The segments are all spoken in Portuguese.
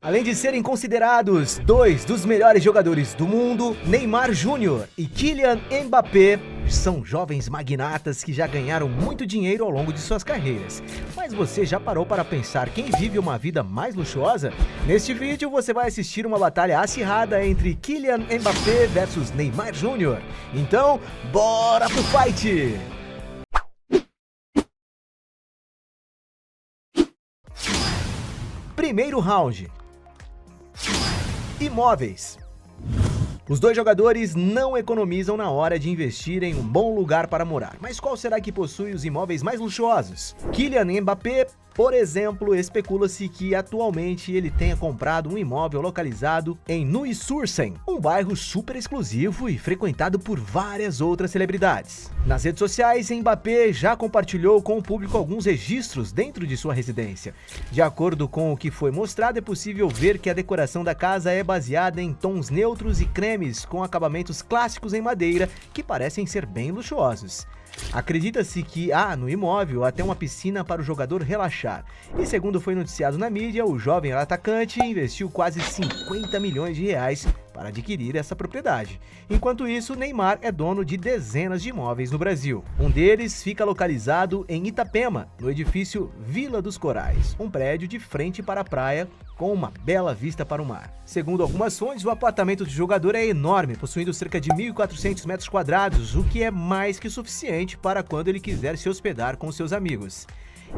Além de serem considerados dois dos melhores jogadores do mundo, Neymar Júnior e Kylian Mbappé são jovens magnatas que já ganharam muito dinheiro ao longo de suas carreiras. Mas você já parou para pensar quem vive uma vida mais luxuosa? Neste vídeo você vai assistir uma batalha acirrada entre Kylian Mbappé versus Neymar Júnior. Então, bora pro fight! Primeiro round. Imóveis. Os dois jogadores não economizam na hora de investir em um bom lugar para morar. Mas qual será que possui os imóveis mais luxuosos? Kylian Mbappé, por exemplo, especula-se que atualmente ele tenha comprado um imóvel localizado em Neuilly-sur-Seine, um bairro super exclusivo e frequentado por várias outras celebridades. Nas redes sociais, Mbappé já compartilhou com o público alguns registros dentro de sua residência. De acordo com o que foi mostrado, é possível ver que a decoração da casa é baseada em tons neutros e cremes com acabamentos clássicos em madeira que parecem ser bem luxuosos. Acredita-se que há no imóvel até uma piscina para o jogador relaxar. E segundo foi noticiado na mídia, o jovem atacante investiu quase 50 milhões de reais para adquirir essa propriedade. Enquanto isso, Neymar é dono de dezenas de imóveis no Brasil. Um deles fica localizado em Itapema, no edifício Vila dos Corais, um prédio de frente para a praia com uma bela vista para o mar. Segundo algumas fontes, o apartamento do jogador é enorme, possuindo cerca de 1.400 metros quadrados, o que é mais que suficiente para quando ele quiser se hospedar com seus amigos.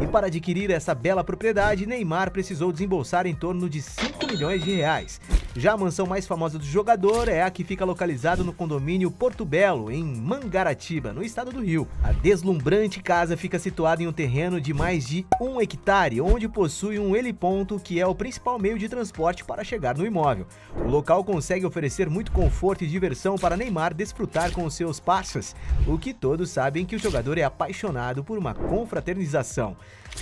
E para adquirir essa bela propriedade, Neymar precisou desembolsar em torno de 5 milhões de reais. Já a mansão mais famosa do jogador é a que fica localizada no condomínio Porto Belo, em Mangaratiba, no estado do Rio. A deslumbrante casa fica situada em um terreno de mais de 1 hectare, onde possui um heliponto que é o principal meio de transporte para chegar no imóvel. O local consegue oferecer muito conforto e diversão para Neymar desfrutar com os seus parceiros, o que todos sabem que o jogador é apaixonado por uma confraternização.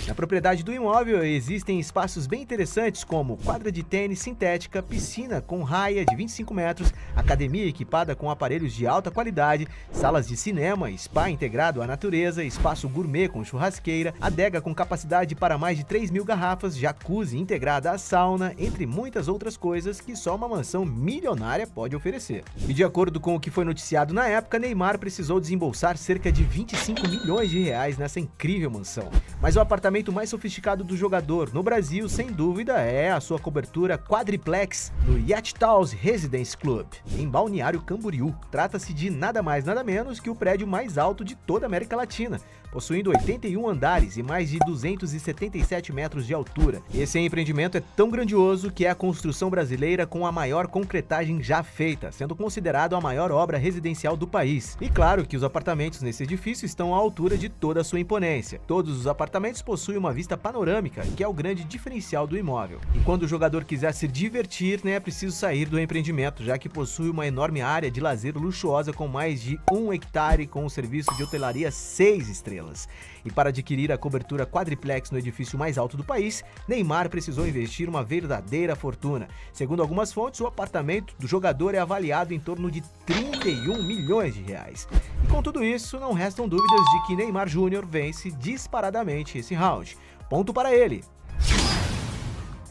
Na propriedade do imóvel existem espaços bem interessantes como quadra de tênis sintética, piscina com raia de 25 metros, academia equipada com aparelhos de alta qualidade, salas de cinema, spa integrado à natureza, espaço gourmet com churrasqueira, adega com capacidade para mais de 3.000 garrafas, jacuzzi integrada à sauna, entre muitas outras coisas que só uma mansão milionária pode oferecer. E de acordo com o que foi noticiado na época, Neymar precisou desembolsar cerca de 25 milhões de reais nessa incrível mansão. Mas o apartamento mais sofisticado do jogador no Brasil, sem dúvida, é a sua cobertura quadriplex no Yacht House Residence Club, em Balneário Camboriú. Trata-se de nada mais nada menos que o prédio mais alto de toda a América Latina, possuindo 81 andares e mais de 277 metros de altura. Esse empreendimento é tão grandioso que é a construção brasileira com a maior concretagem já feita, sendo considerado a maior obra residencial do país. E claro que os apartamentos nesse edifício estão à altura de toda a sua imponência. Todos os apartamentos possuem uma vista panorâmica, que é o grande diferencial do imóvel. E quando o jogador quiser se divertir, é preciso sair do empreendimento, já que possui uma enorme área de lazer luxuosa com mais de 1 hectare com um serviço de hotelaria 6 estrelas. E para adquirir a cobertura quadriplex no edifício mais alto do país, Neymar precisou investir uma verdadeira fortuna. Segundo algumas fontes, o apartamento do jogador é avaliado em torno de 31 milhões de reais. E com tudo isso, não restam dúvidas de que Neymar Júnior vence disparadamente esse round. Ponto para ele.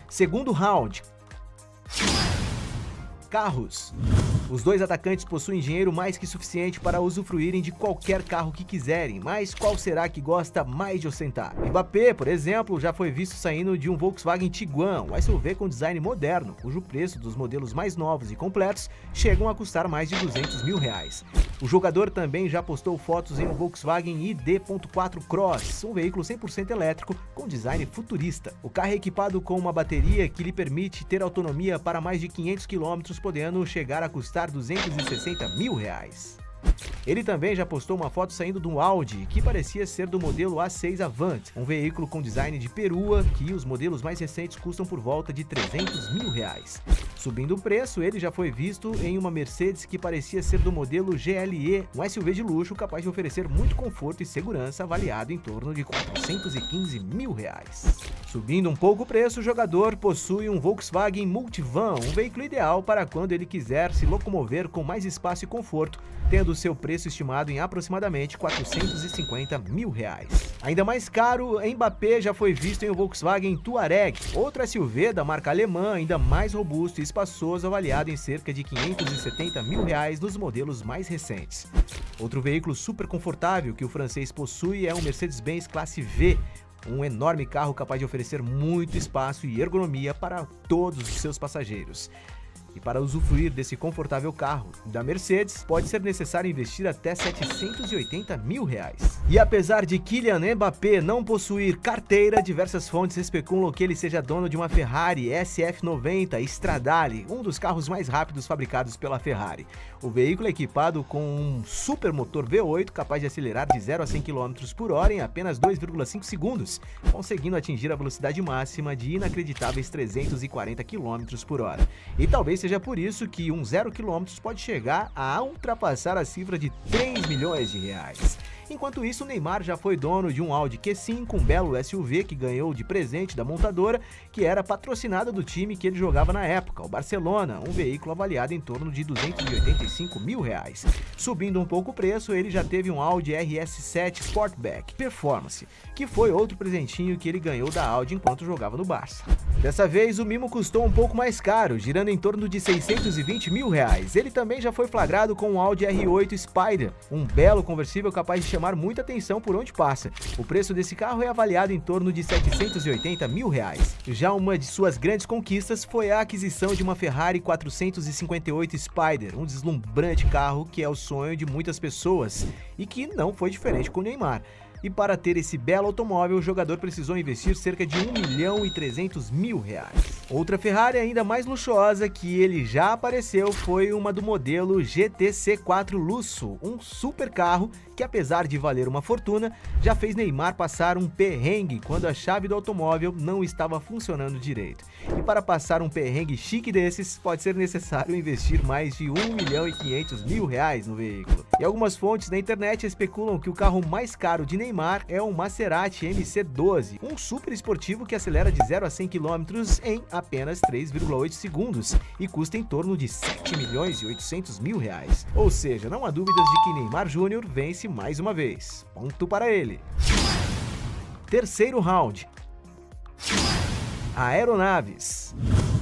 Segundo round. Carros. Os dois atacantes possuem dinheiro mais que suficiente para usufruírem de qualquer carro que quiserem, mas qual será que gosta mais de ostentar? Mbappé, por exemplo, já foi visto saindo de um Volkswagen Tiguan, um SUV com design moderno, cujo preço dos modelos mais novos e completos chegam a custar mais de 200 mil reais. O jogador também já postou fotos em um Volkswagen ID.4 Cross, um veículo 100% elétrico com design futurista. O carro é equipado com uma bateria que lhe permite ter autonomia para mais de 500 km, podendo chegar a custar 260 mil reais. Ele também já postou uma foto saindo de um Audi, que parecia ser do modelo A6 Avant, um veículo com design de perua, que os modelos mais recentes custam por volta de 300 mil reais. Subindo o preço, ele já foi visto em uma Mercedes que parecia ser do modelo GLE, um SUV de luxo capaz de oferecer muito conforto e segurança, avaliado em torno de 415 mil reais. Subindo um pouco o preço, o jogador possui um Volkswagen Multivan, um veículo ideal para quando ele quiser se locomover com mais espaço e conforto, tendo seu preço preço estimado em aproximadamente 450 mil reais. Ainda mais caro, Mbappé já foi visto em um Volkswagen Touareg, outro SUV da marca alemã, ainda mais robusto e espaçoso, avaliado em cerca de 570 mil reais nos modelos mais recentes. Outro veículo super confortável que o francês possui é um Mercedes-Benz Classe V, um enorme carro capaz de oferecer muito espaço e ergonomia para todos os seus passageiros. E para usufruir desse confortável carro da Mercedes, pode ser necessário investir até 780 mil reais. E apesar de Kylian Mbappé não possuir carteira, diversas fontes especulam que ele seja dono de uma Ferrari SF90 Stradale, um dos carros mais rápidos fabricados pela Ferrari. O veículo é equipado com um super motor V8 capaz de acelerar de 0 a 100 km por hora em apenas 2,5 segundos, conseguindo atingir a velocidade máxima de inacreditáveis 340 km por hora. E talvez seja por isso que um 0 km pode chegar a ultrapassar a cifra de 3 milhões de reais. Enquanto isso, Neymar já foi dono de um Audi Q5, um belo SUV que ganhou de presente da montadora, que era patrocinada do time que ele jogava na época, o Barcelona, um veículo avaliado em torno de 285 mil reais. Subindo um pouco o preço, ele já teve um Audi RS7 Sportback Performance, que foi outro presentinho que ele ganhou da Audi enquanto jogava no Barça. Dessa vez, o mimo custou um pouco mais caro, girando em torno de 620 mil reais. Ele também já foi flagrado com um Audi R8 Spider, um belo conversível capaz de chamar muita atenção por onde passa. O preço desse carro é avaliado em torno de 780 mil reais. Já uma de suas grandes conquistas foi a aquisição de uma Ferrari 458 Spider, um deslumbrante carro que é o sonho de muitas pessoas e que não foi diferente com o Neymar. E para ter esse belo automóvel, o jogador precisou investir cerca de 1 milhão e 300 mil reais. Outra Ferrari ainda mais luxuosa que ele já apareceu foi uma do modelo GTC4 Lusso, um super carro que, apesar de valer uma fortuna, já fez Neymar passar um perrengue quando a chave do automóvel não estava funcionando direito. E para passar um perrengue chique desses, pode ser necessário investir mais de 1 milhão e 500 mil reais no veículo. E algumas fontes na internet especulam que o carro mais caro de Neymar é um Maserati MC12, um super esportivo que acelera de 0 a 100 km em apenas 3,8 segundos e custa em torno de 7 milhões e 800 mil reais. Ou seja, não há dúvidas de que Neymar Júnior vence mais uma vez. Ponto para ele. Terceiro round. Aeronaves.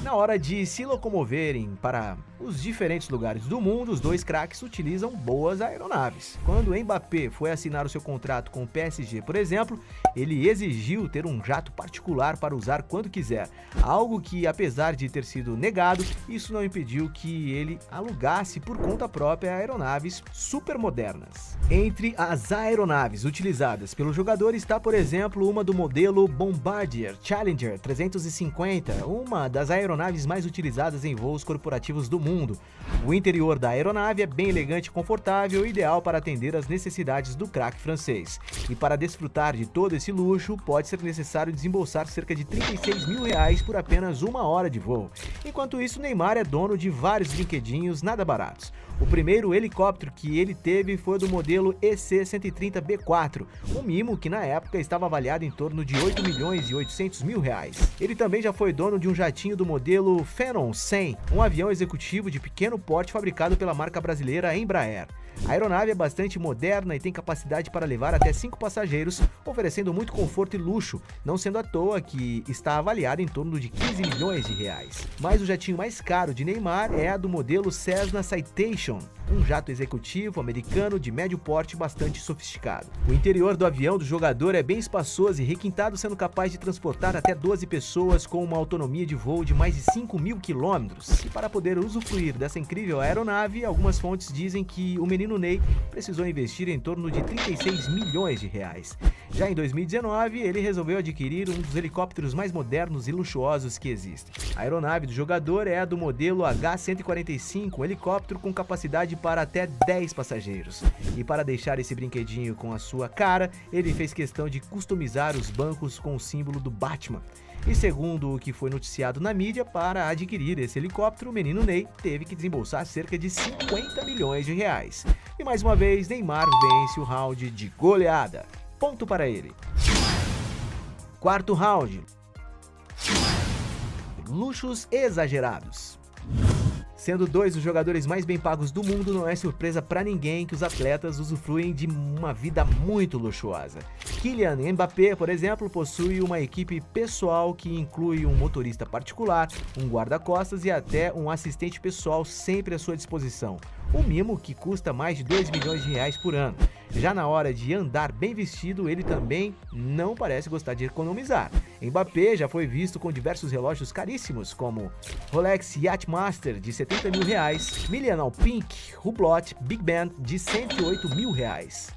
Na hora de se locomoverem para os diferentes lugares do mundo, os dois craques utilizam boas aeronaves. Quando Mbappé foi assinar o seu contrato com o PSG, por exemplo, ele exigiu ter um jato particular para usar quando quiser, algo que, apesar de ter sido negado, isso não impediu que ele alugasse por conta própria aeronaves super modernas. Entre as aeronaves utilizadas pelo jogador está, por exemplo, uma do modelo Bombardier Challenger 350, uma das aeronaves mais utilizadas em voos corporativos do mundo. O interior da aeronave é bem elegante e confortável, ideal para atender às necessidades do craque francês. E para desfrutar de todo esse luxo, pode ser necessário desembolsar cerca de 36 mil reais por apenas uma hora de voo. Enquanto isso, Neymar é dono de vários brinquedinhos nada baratos. O primeiro helicóptero que ele teve foi do modelo EC-130B4, um mimo que na época estava avaliado em torno de 8 milhões e 800 mil reais. Ele também já foi dono de um jatinho do modelo Phenom 100, um avião executivo de pequeno porte fabricado pela marca brasileira Embraer. A aeronave é bastante moderna e tem capacidade para levar até 5 passageiros, oferecendo muito conforto e luxo, não sendo à toa que está avaliada em torno de 15 milhões de reais. Mas o jatinho mais caro de Neymar é a do modelo Cessna Citation, um jato executivo americano de médio porte bastante sofisticado. O interior do avião do jogador é bem espaçoso e requintado, sendo capaz de transportar até 12 pessoas com uma autonomia de voo de mais de 5 mil quilômetros. E para poder usufruir dessa incrível aeronave, algumas fontes dizem que o menino Ney precisou investir em torno de 36 milhões de reais. Já em 2019, ele resolveu adquirir um dos helicópteros mais modernos e luxuosos que existem. A aeronave do jogador é a do modelo H-145, um helicóptero com capacidade para até 10 passageiros. E para deixar esse brinquedinho com a sua cara, ele fez questão de customizar os bancos com o símbolo do Batman. E segundo o que foi noticiado na mídia, para adquirir esse helicóptero, o menino Ney teve que desembolsar cerca de 50 milhões de reais. E mais uma vez, Neymar vence o round de goleada. Ponto para ele. Quarto round. Luxos exagerados. Sendo dois dos jogadores mais bem pagos do mundo, não é surpresa para ninguém que os atletas usufruem de uma vida muito luxuosa. Kylian Mbappé, por exemplo, possui uma equipe pessoal que inclui um motorista particular, um guarda-costas e até um assistente pessoal sempre à sua disposição. Um mimo que custa mais de 2 milhões de reais por ano. Já na hora de andar bem vestido, ele também não parece gostar de economizar. Mbappé já foi visto com diversos relógios caríssimos, como Rolex Yachtmaster de 70 mil reais, Millennial Pink Hublot Big Band de 108 mil reais.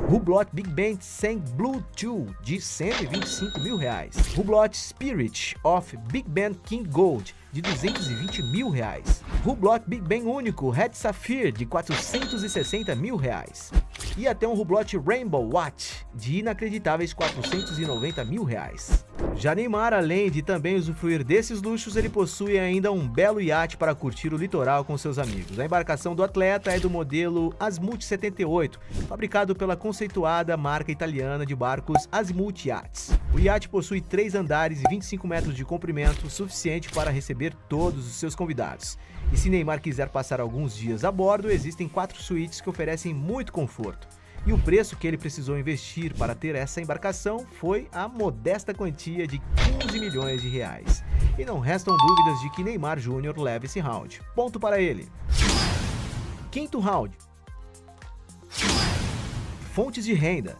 Hublot Big Band 100 Bluetooth de 125 mil reais. Hublot Spirit of Big Band King Gold de 220 mil reais. Hublot Big Band único Red Sapphire de 460 mil reais. E até um Hublot Rainbow Watch de inacreditáveis 490 mil reais. Já Neymar, além de também usufruir desses luxos, ele possui ainda um belo iate para curtir o litoral com seus amigos. A embarcação do atleta é do modelo Azimuth 78, fabricado pela conceituada marca italiana de barcos Azimuth Yachts. O iate possui 3 andares e 25 metros de comprimento, suficiente para receber todos os seus convidados. E se Neymar quiser passar alguns dias a bordo, existem 4 suítes que oferecem muito conforto. E o preço que ele precisou investir para ter essa embarcação foi a modesta quantia de 15 milhões de reais. E não restam dúvidas de que Neymar Júnior leva esse round. Ponto para ele. Quinto round. Fontes de renda.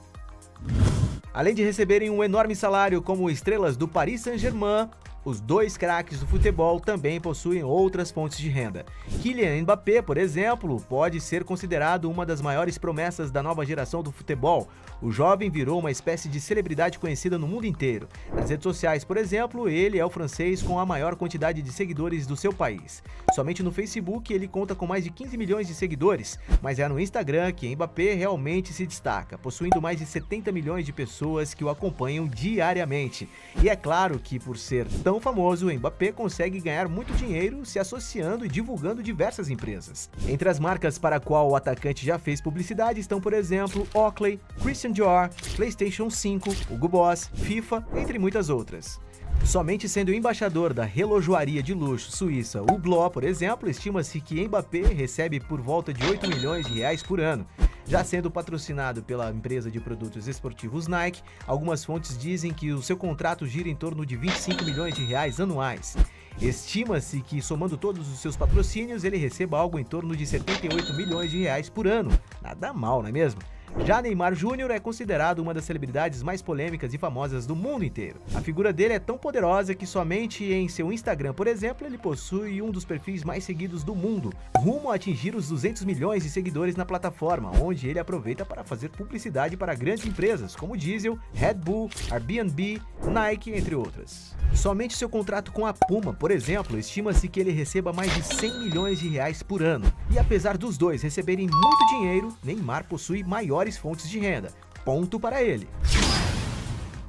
Além de receberem um enorme salário como estrelas do Paris Saint-Germain, os dois craques do futebol também possuem outras fontes de renda. Kylian Mbappé, por exemplo, pode ser considerado uma das maiores promessas da nova geração do futebol. O jovem virou uma espécie de celebridade conhecida no mundo inteiro. Nas redes sociais, por exemplo, ele é o francês com a maior quantidade de seguidores do seu país. Somente no Facebook ele conta com mais de 15 milhões de seguidores, mas é no Instagram que Mbappé realmente se destaca, possuindo mais de 70 milhões de pessoas que o acompanham diariamente. E é claro que por ser tão famoso, o Mbappé consegue ganhar muito dinheiro se associando e divulgando diversas empresas. Entre as marcas para a qual o atacante já fez publicidade estão, por exemplo, Oakley, Christian Dior, PlayStation 5, Hugo Boss, FIFA, entre muitas outras. Somente sendo embaixador da relojoaria de luxo suíça Hublot, por exemplo, estima-se que Mbappé recebe por volta de 8 milhões de reais por ano. Já sendo patrocinado pela empresa de produtos esportivos Nike, algumas fontes dizem que o seu contrato gira em torno de 25 milhões de reais anuais. Estima-se que, somando todos os seus patrocínios, ele receba algo em torno de 78 milhões de reais por ano. Nada mal, não é mesmo? Já Neymar Júnior é considerado uma das celebridades mais polêmicas e famosas do mundo inteiro. A figura dele é tão poderosa que somente em seu Instagram, por exemplo, ele possui um dos perfis mais seguidos do mundo, rumo a atingir os 200 milhões de seguidores na plataforma, onde ele aproveita para fazer publicidade para grandes empresas como Diesel, Red Bull, Airbnb, Nike, entre outras. Somente seu contrato com a Puma, por exemplo, estima-se que ele receba mais de 100 milhões de reais por ano. E apesar dos dois receberem muito dinheiro, Neymar possui maiores fontes de renda. Ponto para ele.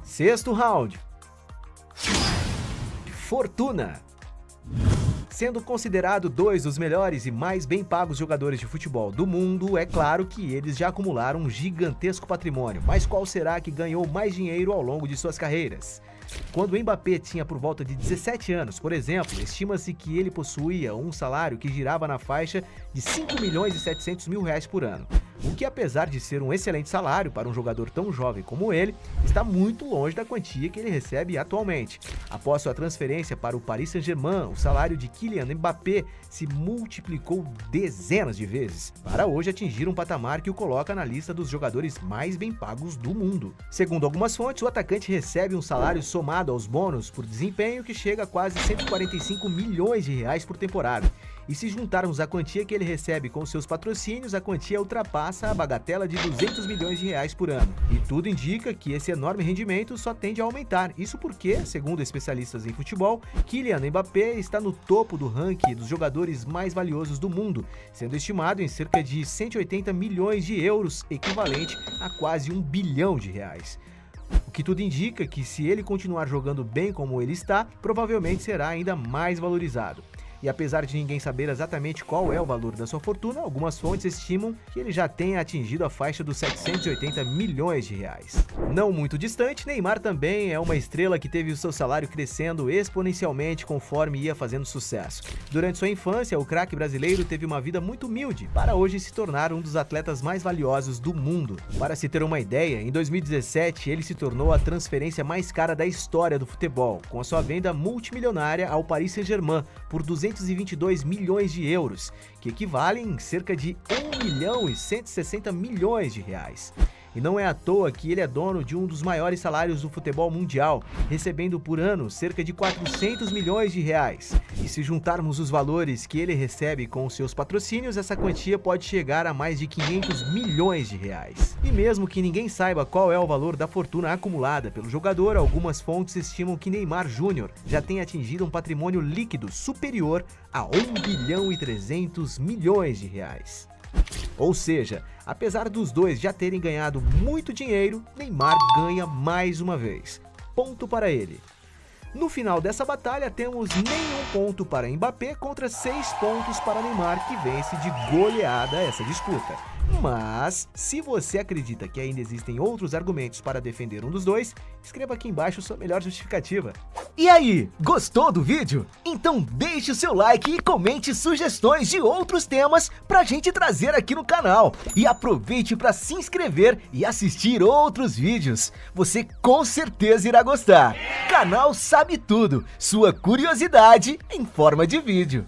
Sexto round. Fortuna. Sendo considerado dois dos melhores e mais bem pagos jogadores de futebol do mundo, é claro que eles já acumularam um gigantesco patrimônio, mas qual será que ganhou mais dinheiro ao longo de suas carreiras? Quando o Mbappé tinha por volta de 17 anos, por exemplo, estima-se que ele possuía um salário que girava na faixa de 5 milhões e 700 mil reais por ano. O que, apesar de ser um excelente salário para um jogador tão jovem como ele, está muito longe da quantia que ele recebe atualmente. Após sua transferência para o Paris Saint-Germain, o salário de Kylian Mbappé se multiplicou dezenas de vezes, para hoje atingir um patamar que o coloca na lista dos jogadores mais bem pagos do mundo. Segundo algumas fontes, o atacante recebe um salário somado aos bônus por desempenho que chega a quase 145 milhões de reais por temporada. E se juntarmos a quantia que ele recebe com seus patrocínios, a quantia ultrapassa a bagatela de 200 milhões de reais por ano. E tudo indica que esse enorme rendimento só tende a aumentar. Isso porque, segundo especialistas em futebol, Kylian Mbappé está no topo do ranking dos jogadores mais valiosos do mundo, sendo estimado em cerca de 180 milhões de euros, equivalente a quase 1 bilhão de reais. O que tudo indica que, se ele continuar jogando bem como ele está, provavelmente será ainda mais valorizado. E apesar de ninguém saber exatamente qual é o valor da sua fortuna, algumas fontes estimam que ele já tenha atingido a faixa dos 780 milhões de reais. Não muito distante, Neymar também é uma estrela que teve o seu salário crescendo exponencialmente conforme ia fazendo sucesso. Durante sua infância, o craque brasileiro teve uma vida muito humilde, para hoje se tornar um dos atletas mais valiosos do mundo. Para se ter uma ideia, em 2017 ele se tornou a transferência mais cara da história do futebol, com a sua venda multimilionária ao Paris Saint-Germain por 222 milhões de euros, que equivalem a cerca de 1 milhão e 160 milhões de reais. E não é à toa que ele é dono de um dos maiores salários do futebol mundial, recebendo por ano cerca de 400 milhões de reais. E se juntarmos os valores que ele recebe com os seus patrocínios, essa quantia pode chegar a mais de 500 milhões de reais. E mesmo que ninguém saiba qual é o valor da fortuna acumulada pelo jogador, algumas fontes estimam que Neymar Júnior já tenha atingido um patrimônio líquido superior a 1 bilhão e 300 milhões de reais. Ou seja, apesar dos dois já terem ganhado muito dinheiro, Neymar ganha mais uma vez. Ponto para ele. No final dessa batalha, temos nenhum ponto para Mbappé contra 6 pontos para Neymar, que vence de goleada essa disputa. Mas, se você acredita que ainda existem outros argumentos para defender um dos dois, escreva aqui embaixo sua melhor justificativa. E aí, gostou do vídeo? Então deixe o seu like e comente sugestões de outros temas pra gente trazer aqui no canal. E aproveite para se inscrever e assistir outros vídeos. Você com certeza irá gostar. Canal Sabe Tudo, sua curiosidade em forma de vídeo.